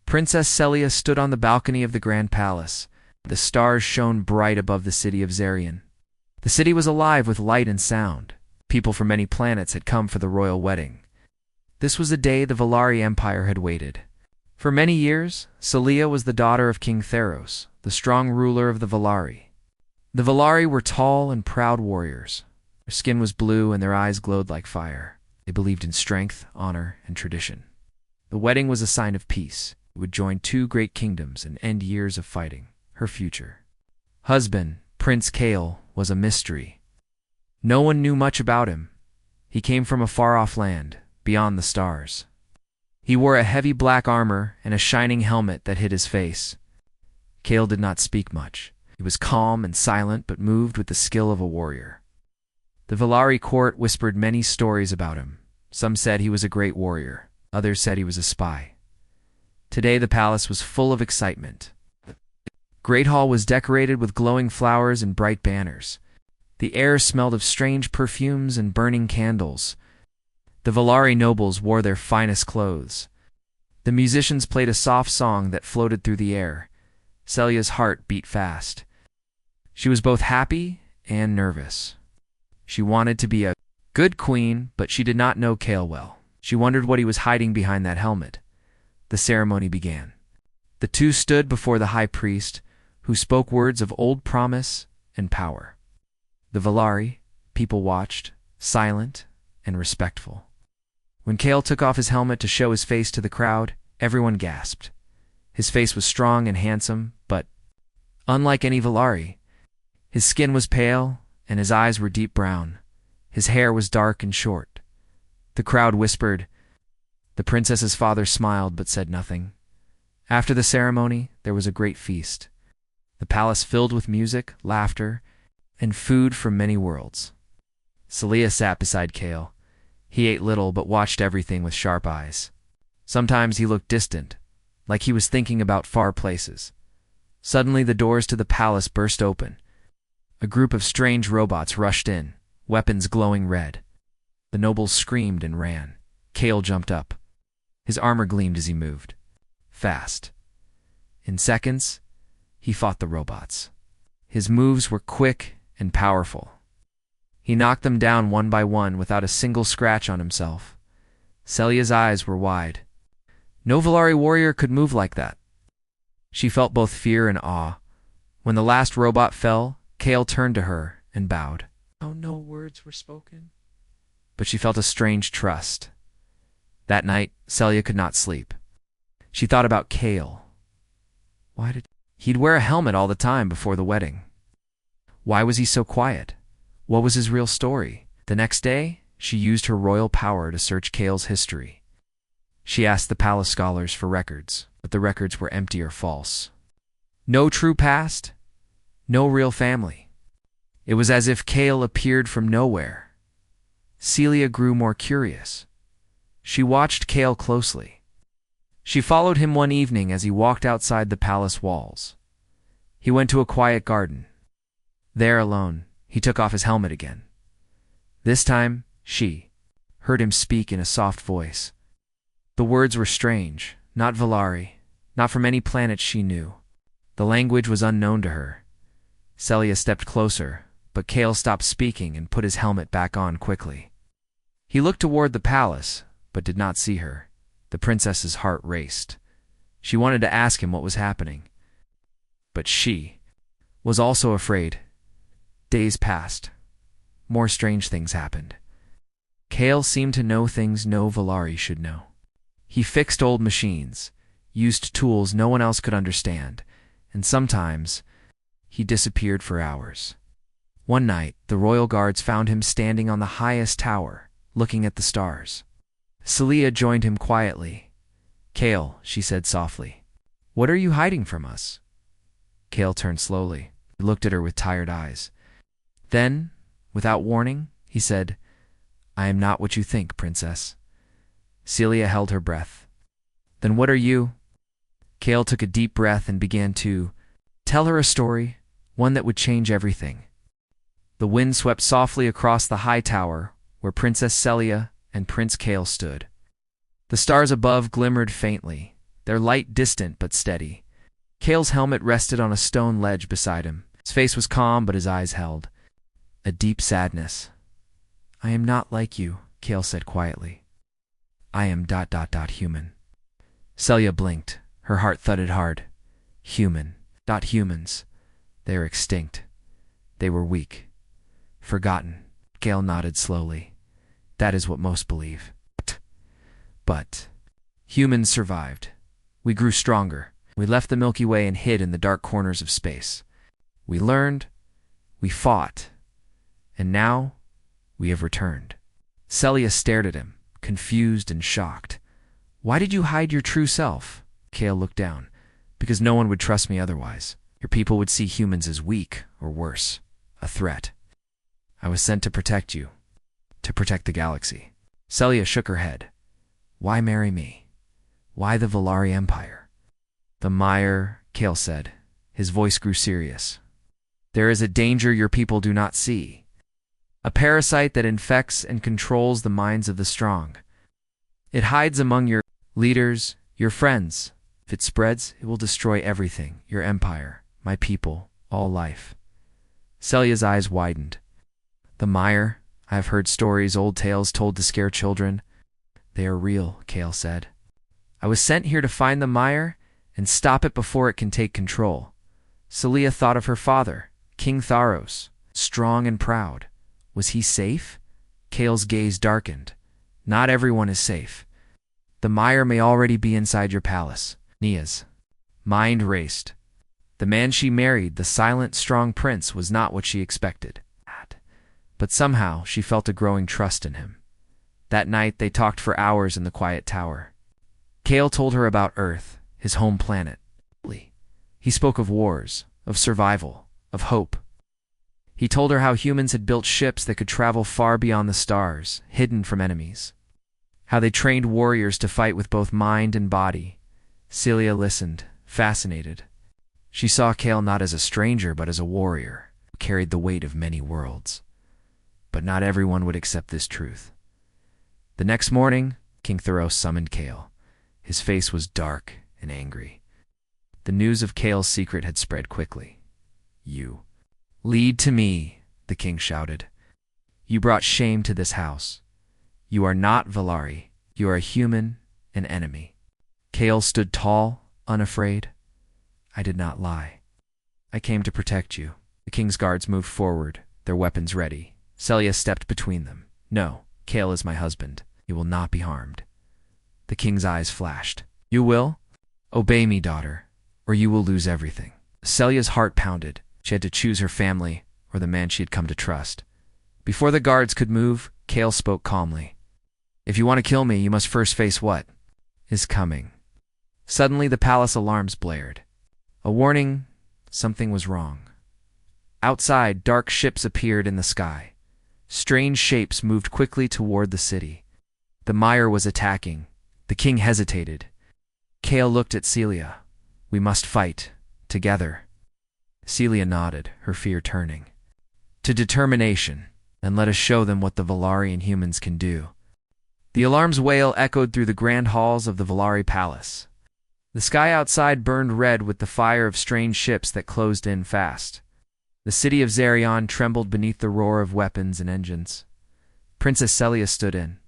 Princess Celia stood on the balcony of the grand palace. The stars shone bright above the city of Zarian. The city was alive with light and sound. People from many planets had come for the royal wedding. This was the day the Valari Empire had waited. For many years, Celia was the daughter of King Theros, the strong ruler of the Valari. The Valari were tall and proud warriors. Their skin was blue and their eyes glowed like fire. They believed in strength, honor, and tradition. The wedding was a sign of peace. It would join two great kingdoms and end years of fighting. Her future husband, Prince Kael, was a mystery. No one knew much about him. He came from a far-off land, beyond the stars. He wore a heavy black armor and a shining helmet that hid his face. Kael did not speak much. He was calm and silent, but moved with the skill of a warrior. The Valari court whispered many stories about him. Some said he was a great warrior. Others said he was a spy. Today the palace was full of excitement. The Great Hall was decorated with glowing flowers and bright banners. The air smelled of strange perfumes and burning candles. The Valari nobles wore their finest clothes. The musicians played a soft song that floated through the air. Celia's heart beat fast. She was both happy and nervous. She wanted to be a good queen, but she did not know Kael well. She wondered what he was hiding behind that helmet. The ceremony began. The two stood before the high priest, who spoke words of old promise and power. The Valari, people watched, silent and respectful. When Kael took off his helmet to show his face to the crowd, everyone gasped. His face was strong and handsome, but unlike any Valari. His skin was pale, and his eyes were deep brown. His hair was dark and short. The crowd whispered. The princess's father smiled but said nothing. After the ceremony, there was a great feast. The palace filled with music, laughter, and food from many worlds. Celia sat beside Kael. He ate little but watched everything with sharp eyes. Sometimes he looked distant, like he was thinking about far places. Suddenly the doors to the palace burst open. A group of strange robots rushed in, weapons glowing red. The nobles screamed and ran. Kael jumped up. His armor gleamed as he moved. Fast. In seconds, he fought the robots. His moves were quick and powerful. He knocked them down one by one without a single scratch on himself. Celia's eyes were wide. No Valari warrior could move like that. She felt both fear and awe. When the last robot fell, Kael turned to her and bowed. Oh, no words were spoken. But she felt a strange trust. That night, Celia could not sleep. She thought about Kael. He'd wear a helmet all the time before the wedding. Why was he so quiet? What was his real story? The next day, she used her royal power to search Kael's history. She asked the palace scholars for records, but the records were empty or false. No true past, no real family. It was as if Kael appeared from nowhere. Celia grew more curious. She watched Kael closely. She followed him one evening as he walked outside the palace walls. He went to a quiet garden. There alone, he took off his helmet again. This time, she heard him speak in a soft voice. The words were strange, not Valari, not from any planet she knew. The language was unknown to her. Celia stepped closer, but Kael stopped speaking and put his helmet back on quickly. He looked toward the palace, but did not see her. The princess's heart raced. She wanted to ask him what was happening. But she was also afraid. Days passed. More strange things happened. Kael seemed to know things no Valari should know. He fixed old machines, used tools no one else could understand, and sometimes he disappeared for hours. One night, the royal guards found him standing on the highest tower, looking at the stars. Celia joined him quietly. Kael, she said softly, what are you hiding from us? Kael turned slowly. He looked at her with tired eyes. Then, without warning, he said, I am not what you think, princess. Celia held her breath. Then what are you? Kael took a deep breath and began to tell her a story, one that would change everything. The wind swept softly across the high tower where Princess Celia and Prince Kael stood. The stars above glimmered faintly. their light distant but steady. Kale's helmet rested on a stone ledge beside him. His face was calm, but his eyes held a deep sadness. "I am not like you," Kale said quietly. "I am ... human." Celia blinked. Her heart thudded hard. Human. Not humans. They are extinct. They were weak. Forgotten. Kale nodded slowly. "That is what most believe. But humans survived. We grew stronger. We left the Milky Way and hid in the dark corners of space. We learned. We fought. And now we have returned." Celia stared at him, confused and shocked. "Why did you hide your true self?" Kale looked down. "Because no one would trust me otherwise. Your people would see humans as weak, or worse, a threat. I was sent to protect you, to protect the galaxy." Celia shook her head. "Why marry me? Why the Volari Empire?" "The mire," Kale said. His voice grew serious. "There is a danger your people do not see. A parasite that infects and controls the minds of the strong. It hides among your leaders, your friends. If it spreads, it will destroy everything, your empire, my people, all life." Celia's eyes widened. "The mire? I have heard stories, old tales told to scare children." "They are real," Kale said. "I was sent here to find the mire and stop it before it can take control." Celia thought of her father, King Tharos, strong and proud. Was he safe? Kale's gaze darkened. "Not everyone is safe. The mire may already be inside your palace." Nia's mind raced. The man she married, the silent, strong prince, was not what she expected. But somehow she felt a growing trust in him. That night they talked for hours in the quiet tower. Kale told her about Earth, his home planet. He spoke of wars, of survival, of hope. He told her how humans had built ships that could travel far beyond the stars, hidden from enemies. How they trained warriors to fight with both mind and body. Celia listened, fascinated. She saw Kale not as a stranger but as a warrior who carried the weight of many worlds. But not everyone would accept this truth. The next morning, King Tharos summoned Kale. His face was dark and angry. The news of Kale's secret had spread quickly. "You lead to me," the king shouted. "You brought shame to this house. You are not Volari. You are a human, an enemy." Kale stood tall, unafraid. "I did not lie. I came to protect you." The king's guards moved forward, their weapons ready. Celia stepped between them. "No, Kale is my husband. He will not be harmed." The king's eyes flashed. "You will? Obey me, daughter, or you will lose everything." Celia's heart pounded. She had to choose her family or the man she had come to trust. Before the guards could move, Kale spoke calmly. "If you want to kill me, you must first face what is coming." Suddenly the palace alarms blared. A warning, something was wrong. Outside, dark ships appeared in the sky. Strange shapes moved quickly toward the city. The mire was attacking. The king hesitated. Kale looked at Celia. "We must fight, together." Celia nodded, her fear turning to determination. "And let us show them what the Volari humans can do." The alarm's wail echoed through the grand halls of the Volari palace. The sky outside burned red with the fire of strange ships that closed in fast. The city of Zarion trembled beneath the roar of weapons and engines. Princess Celia stood in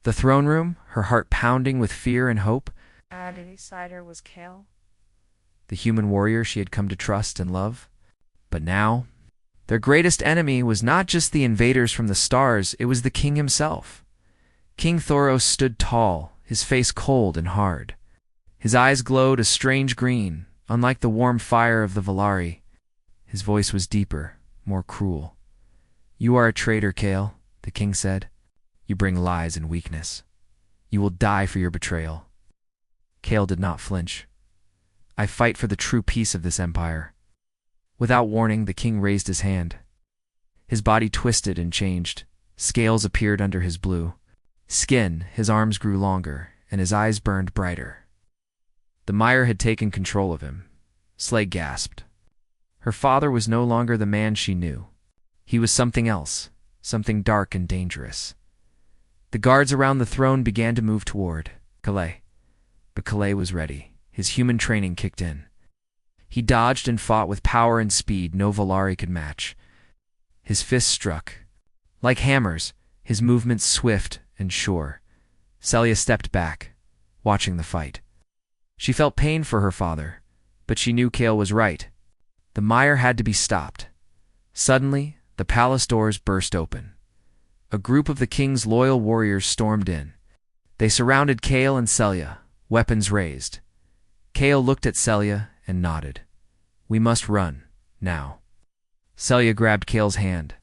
the throne room, her heart pounding with fear and hope. Beside her was Kale. The human warrior she had come to trust and love. But now, their greatest enemy was not just the invaders from the stars, it was the king himself. King Thoros stood tall, his face cold and hard. His eyes glowed a strange green, unlike the warm fire of the Volari. His voice was deeper, more cruel. "You are a traitor, Kale," the king said. "You bring lies and weakness. You will die for your betrayal." Kale did not flinch. "I fight for the true peace of this empire." Without warning, the king raised his hand. His body twisted and changed. Scales appeared under his blue skin, his arms grew longer, and his eyes burned brighter. The mire had taken control of him. Slay gasped. Her father was no longer the man she knew. He was something else, something dark and dangerous. The guards around the throne began to move toward Calais. But Calais was ready. his human training kicked in. He dodged and fought with power and speed no Volari could match. His fists struck. Like hammers, his movements swift and sure. Celia stepped back, watching the fight. She felt pain for her father, but she knew Kale was right. The mire had to be stopped. Suddenly, the palace doors burst open. A group of the king's loyal warriors stormed in. They surrounded Kale and Celia, weapons raised. Kale looked at Celia and nodded. "We must run, now." Celia grabbed Kale's hand.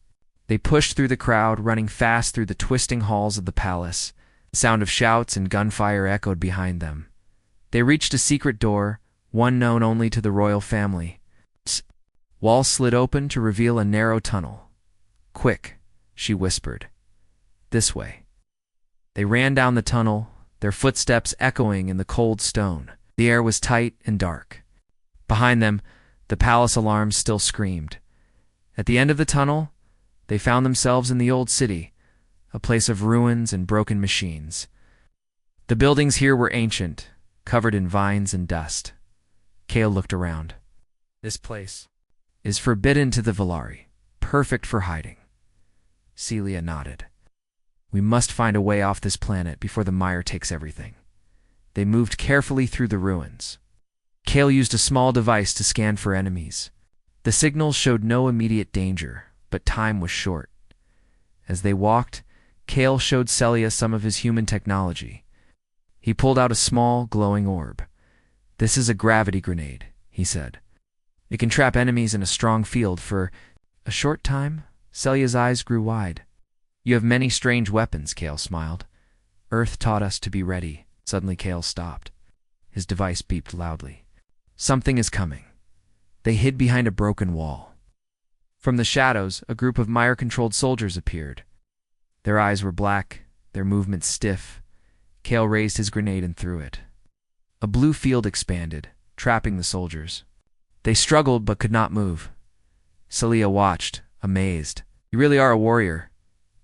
They pushed through the crowd, running fast through the twisting halls of the palace. The sound of shouts and gunfire echoed behind them. They reached a secret door, one known only to the royal family. Walls slid open to reveal a narrow tunnel. "Quick," she whispered. "This way." They ran down the tunnel, their footsteps echoing in the cold stone. The air was tight and dark. Behind them, the palace alarms still screamed. At the end of the tunnel, they found themselves in the old city, a place of ruins and broken machines. The buildings here were ancient, covered in vines and dust. Kale looked around. "This place is forbidden to the Volari, perfect for hiding." Celia nodded. "We must find a way off this planet before the mire takes everything." They moved carefully through the ruins. Kale used a small device to scan for enemies. The signals showed no immediate danger, but time was short. As they walked, Kale showed Celia some of his human technology. He pulled out a small, glowing orb. "This is a gravity grenade," he said. "It can trap enemies in a strong field for a short time." Celia's eyes grew wide. "You have many strange weapons," Kale smiled. "Earth taught us to be ready." Suddenly Kale stopped. His device beeped loudly. "Something is coming." They hid behind a broken wall. From the shadows, a group of mire-controlled soldiers appeared. Their eyes were black, their movements stiff. Kale raised his grenade and threw it. A blue field expanded, trapping the soldiers. They struggled but could not move. Celia watched, amazed. "You really are a warrior."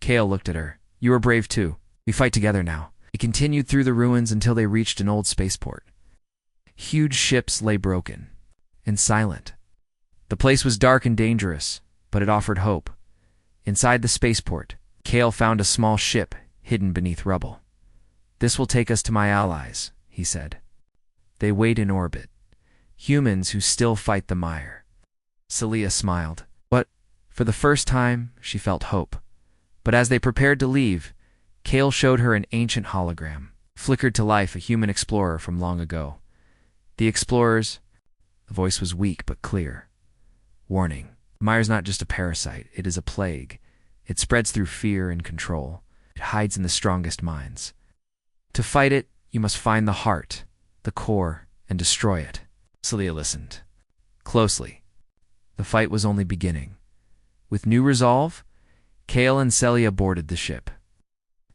Kale looked at her. "You are brave too. We fight together now." He continued through the ruins until they reached an old spaceport. Huge ships lay broken and silent. The place was dark and dangerous, but it offered hope. Inside the spaceport, Kale found a small ship hidden beneath rubble. "This will take us to my allies," he said. "They wait in orbit. Humans who still fight the mire." Celia smiled. But for the first time, she felt hope. But as they prepared to leave, Kale showed her an ancient hologram, flickered to life a human explorer from long ago. The explorers, the voice was weak but clear. "Warning, mire's not just a parasite, it is a plague. It spreads through fear and control. It hides in the strongest minds. To fight it, you must find the heart, the core, and destroy it." Celia listened closely. The fight was only beginning. With new resolve, Kale and Celia boarded the ship.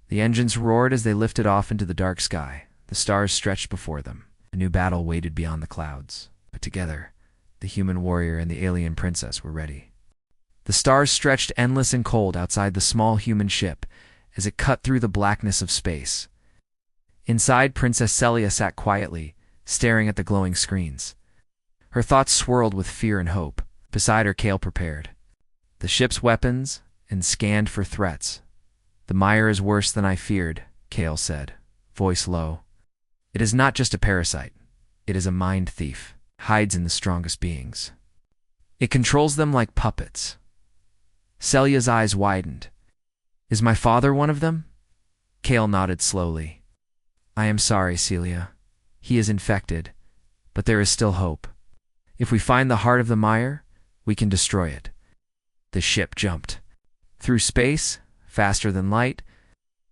The engines roared as they lifted off into the dark sky. The stars stretched before them. A new battle waited beyond the clouds. But together, the human warrior and the alien princess were ready. The stars stretched endless and cold outside the small human ship as it cut through the blackness of space. Inside, Princess Celia sat quietly, staring at the glowing screens. Her thoughts swirled with fear and hope. Beside her, Kale prepared the ship's weapons and scanned for threats. "The mire is worse than I feared," Kale said, voice low. "It is not just a parasite. It is a mind thief, hides in the strongest beings. It controls them like puppets." Celia's eyes widened. "Is my father one of them?" Kale nodded slowly. "I am sorry, Celia. He is infected, but there is still hope. If we find the heart of the mire, we can destroy it." The ship jumped. Through space, faster than light.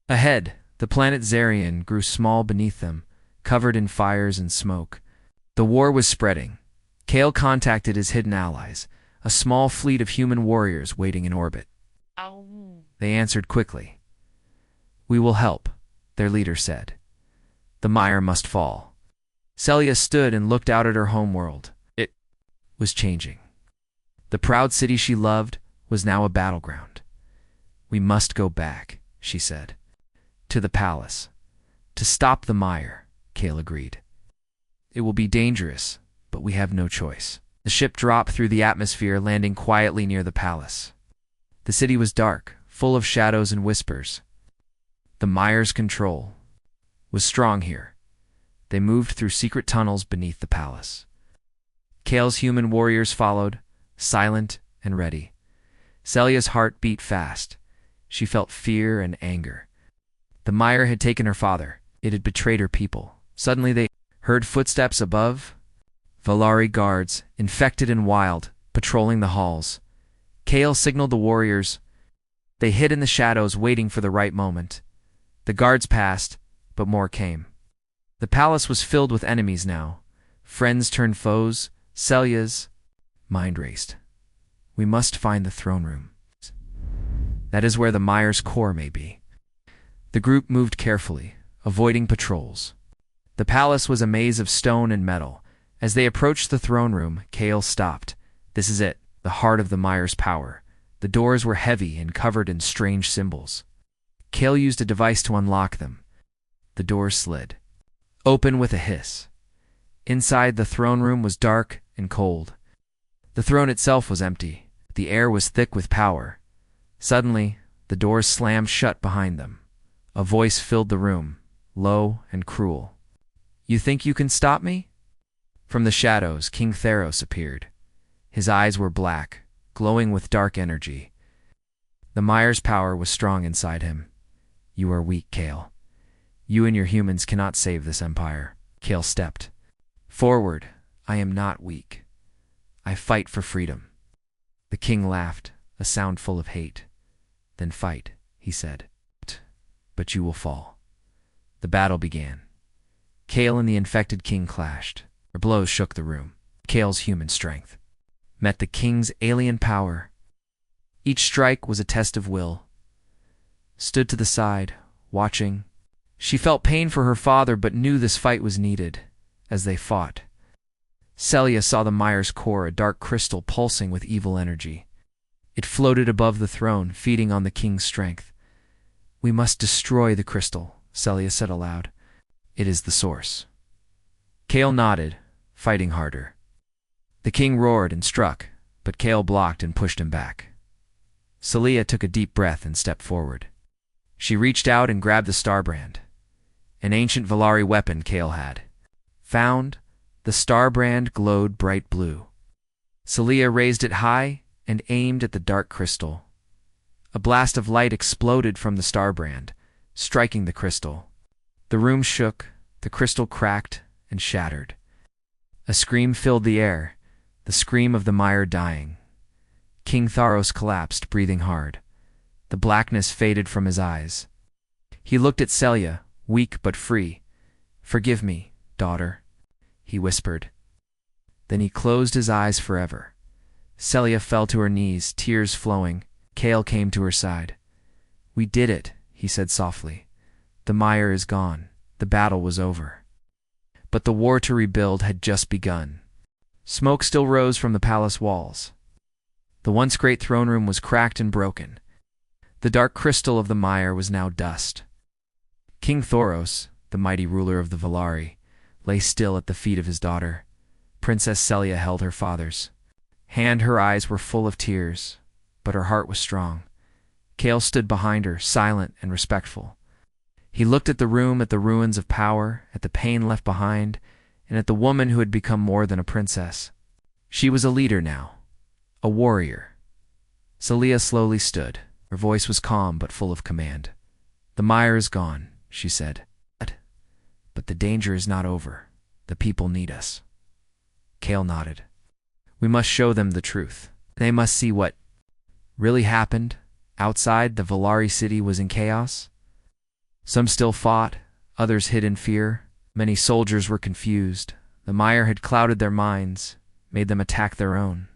Ahead, the planet Zarian grew small beneath them, covered in fires and smoke. The war was spreading. Kale contacted his hidden allies, a small fleet of human warriors waiting in orbit. They answered quickly. "We will help," their leader said. "The mire must fall." Celia stood and looked out at her homeworld. It was changing. The proud city she loved was now a battleground. "We must go back," she said. "To the palace. To stop the mire," Kale agreed. It will be dangerous, but we have no choice. The ship dropped through the atmosphere, landing quietly near the palace. The city was dark, full of shadows and whispers. The Myers' control was strong here. They moved through secret tunnels beneath the palace. Kale's human warriors followed, silent and ready. Celia's heart beat fast. She felt fear and anger. The Meyer had taken her father. It had betrayed her people. Suddenly they heard footsteps above. Valari guards, infected and wild, patrolling the halls. Kale signaled the warriors. They hid in the shadows, waiting for the right moment. The guards passed, but more came. The palace was filled with enemies now. Friends turned foes. Celia's mind raced. We must find the throne room. That is where the Myers' core may be. The group moved carefully, avoiding patrols. The palace was a maze of stone and metal. As they approached the throne room, Kale stopped. This is it, the heart of the Myers' power. The doors were heavy and covered in strange symbols. Kale used a device to unlock them. The doors slid open with a hiss. Inside, the throne room was dark and cold. The throne itself was empty. The air was thick with power. Suddenly, the doors slammed shut behind them. A voice filled the room, low and cruel. "You think you can stop me?" From the shadows, King Theros appeared. His eyes were black, glowing with dark energy. The Myers' power was strong inside him. "You are weak, Kale. You and your humans cannot save this empire." Kale stepped forward. "I am not weak. I fight for freedom." The king laughed, a sound full of hate. "Then fight," he said. "But you will fall." The battle began. Kale and the infected king clashed. Their blows shook the room. Kale's human strength met the king's alien power. Each strike was a test of will. Stood to the side, watching. She felt pain for her father, but knew this fight was needed. As they fought, Celia saw the Myers' core, a dark crystal pulsing with evil energy. It floated above the throne, feeding on the king's strength. "We must destroy the crystal," Celia said aloud. "It is the source." Kale nodded, fighting harder. The king roared and struck, but Kale blocked and pushed him back. Celia took a deep breath and stepped forward. She reached out and grabbed the starbrand, an ancient Valari weapon Kale had found. The starbrand glowed bright blue. Celia raised it high and aimed at the dark crystal. A blast of light exploded from the starbrand, striking the crystal. The room shook, the crystal cracked and shattered. A scream filled the air, the scream of the Meyer dying. King Tharos collapsed, breathing hard. The blackness faded from his eyes. He looked at Celia, weak but free. "Forgive me, daughter," he whispered. Then he closed his eyes forever. Celia fell to her knees, tears flowing. Kale came to her side. "We did it," he said softly. "The Meyer is gone. The battle was over." But the war to rebuild had just begun. Smoke still rose from the palace walls. The once great throne room was cracked and broken. The dark crystal of the Meyer was now dust. King Thoros, the mighty ruler of the Valari, lay still at the feet of his daughter. Princess Celia held her father's hand. Her eyes were full of tears, but her heart was strong. Kale stood behind her, silent and respectful. He looked at the room, at the ruins of power, at the pain left behind, and at the woman who had become more than a princess. She was a leader now, a warrior. Celia slowly stood. Her voice was calm but full of command. "The Meyer is gone," she said. "But the danger is not over. The people need us." Kale nodded. "We must show them the truth. They must see what really happened. Outside, the Valari city was in chaos. Some still fought, others hid in fear. Many soldiers were confused. The Meyer had clouded their minds, made them attack their own.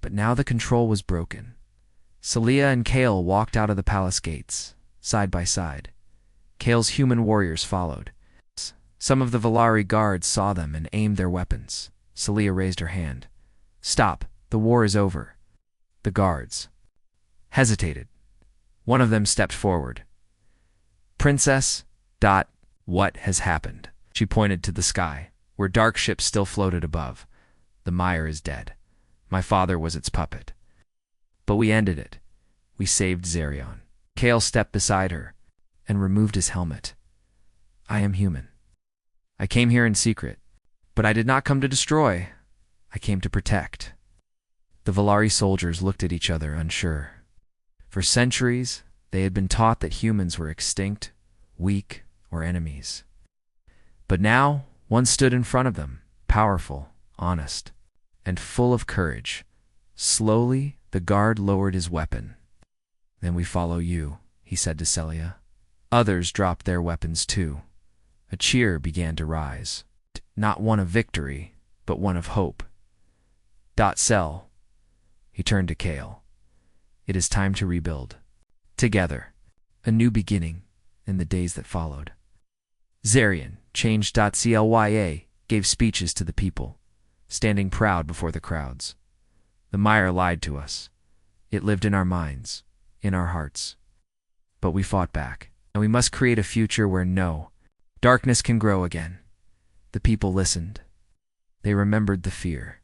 But now the control was broken. Celia and Kale walked out of the palace gates, side by side. Kale's human warriors followed. Some of the Valari guards saw them and aimed their weapons. Celia raised her hand. "Stop, the war is over." The guards hesitated. One of them stepped forward. "Princess, what has happened?" She pointed to the sky. where dark ships still floated above. The mire is dead. My father was its puppet. But we ended it. We saved Zerion. Kale stepped beside her and removed his helmet. I am human. I came here in secret, but I did not come to destroy. I came to protect. The Valari soldiers looked at each other, unsure. For centuries, they had been taught that humans were extinct, weak, or enemies. But now, one stood in front of them, powerful, honest, and full of courage. Slowly, the guard lowered his weapon. Then we follow you, he said to Celia. Others dropped their weapons too. A cheer began to rise, not one of victory, but one of hope. Cell. He turned to Kale. It is time to rebuild. Together. A new beginning in the days that followed. Zerion, Change.Clya, gave speeches to the people, standing proud before the crowds. The mire lied to us. It lived in our minds, in our hearts. But we fought back, and we must create a future where darkness can grow again. The people listened. They remembered the fear.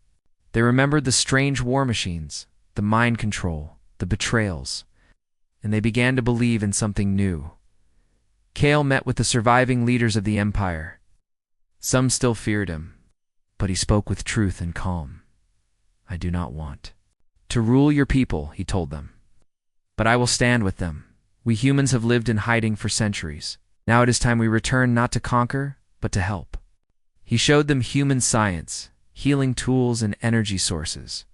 They remembered the strange war machines, the mind control, the betrayals, and they began to believe in something new. Kale met with the surviving leaders of the Empire. Some still feared him, but he spoke with truth and calm. I do not want to rule your people, he told them. But I will stand with them. We humans have lived in hiding for centuries. Now it is time we return not to conquer, but to help. He showed them human science, healing tools and energy sources,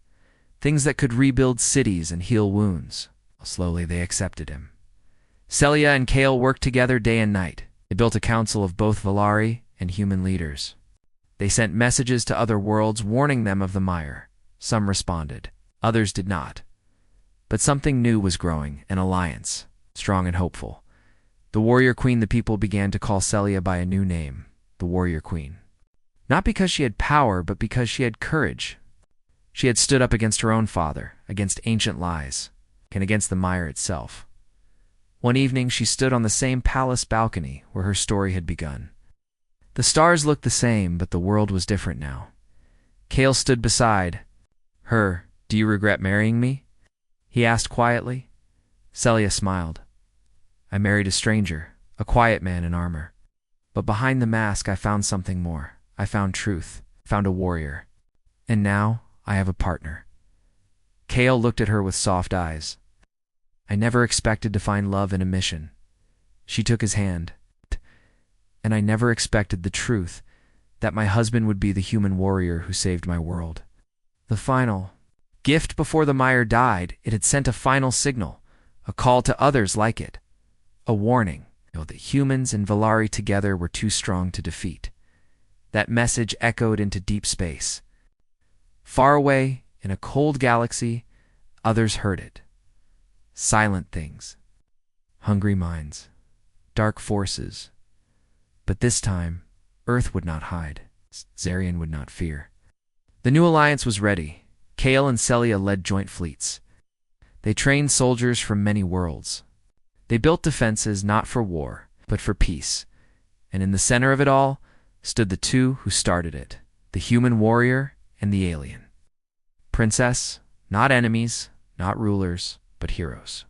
things that could rebuild cities and heal wounds. Slowly they accepted him. Celia and Kale worked together day and night. They built a council of both Valari and human leaders. They sent messages to other worlds warning them of the mire. Some responded, others did not. But something new was growing, an alliance, strong and hopeful. The warrior queen the people began to call Celia by a new name, the warrior queen. Not because she had power, but because she had courage. She had stood up against her own father, against ancient lies, and against the mire itself. One evening she stood on the same palace balcony where her story had begun. The stars looked the same, but the world was different now. Kale stood beside her. Do you regret marrying me? He asked quietly. Celia smiled. I married a stranger, a quiet man in armor. But behind the mask I found something more. I found truth, found a warrior. And now I have a partner. Kale looked at her with soft eyes. I never expected to find love in a mission. She took his hand. And I never expected the truth, that my husband would be the human warrior who saved my world. The final gift before the mire died, it had sent a final signal, a call to others like it, a warning that humans and Valari together were too strong to defeat. That message echoed into deep space. Far away, in a cold galaxy, others heard it. Silent things, hungry minds, dark forces. But this time, Earth would not hide. Zerion would not fear. The new alliance was ready. Kale and Celia led joint fleets. They trained soldiers from many worlds. They built defenses not for war, but for peace. And in the center of it all stood the two who started it, the human warrior and the alien. Princess, not enemies, not rulers, but heroes.